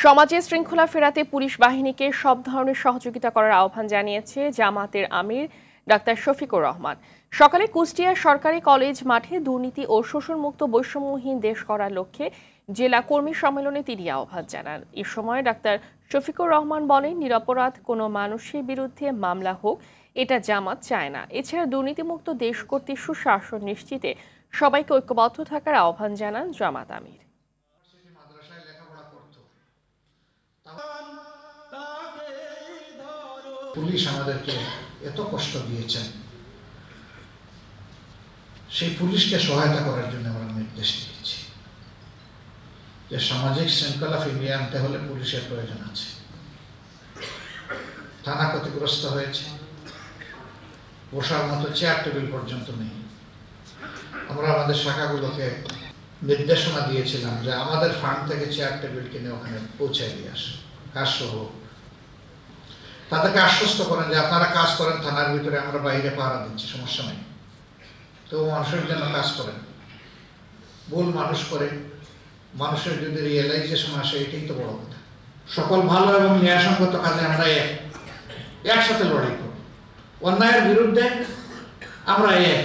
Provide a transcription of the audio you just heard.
সমাজে শৃঙ্খলা ফেরাতে পুলিশ বাহিনীকে সব ধরনের সহযোগিতা করার আহ্বান জানিয়েছে জামাতের আমির ডাক্তার শফিকুর রহমান। সকালে কুষ্টিয়া সরকারি কলেজ মাঠে দুর্নীতি ও শোষণমুক্ত বৈষম্যহীন দেশ করার লক্ষ্যে জেলা কর্মী সম্মেলনে তিনি আহ্বান জানান। এ সময় ডাক্তার শফিকুর রহমান বলেন, নিরপরাধ কোনো মানুষের বিরুদ্ধে মামলা হোক, এটা জামাত চায় না। এছাড়া দুর্নীতিমুক্ত দেশ করতে সুশাসন নিশ্চিতে সবাইকে ঐক্যবদ্ধ থাকার আহ্বান জানান জামাত আমির। পুলিশ আমাদেরকে এত কষ্ট দিয়েছেন, সেই পুলিশকে সহায়তা করার জন্য আমরা নির্দেশ দিয়েছি যে সামাজিক শৃঙ্খলা ফিরিয়ে আনতে হলে পুলিশের প্রয়োজন আছে। থানা ক্ষতিগ্রস্ত হয়েছে, বসার মতো চেয়ার টেবিল পর্যন্ত নেই। আমরা আমাদের শাখাগুলোকে নির্দেশনা দিয়েছিলাম যে আমাদের ফান্ড থেকে চেয়ার টেবিল কিনে ওখানে পৌঁছে দিয়ে আসে, কাজ শুরু হোক। তাদেরকে আশ্বস্ত করেন যে আপনারা কাজ করেন থানার ভিতরে, আমরা বাইরে পাহারা দিচ্ছি, সমস্যা নেই। তো মানুষের জন্য কাজ করেন, ভুল মানুষ করে, মানুষের যদি রিয়েলাইজেশন আসে, এটাই তো বড় কথা। সকল ভালো এবং ন্যায়সঙ্গত কাজে আমরা একসাথে লড়াই করব। অন্যায়ের বিরুদ্ধে আমরা এক।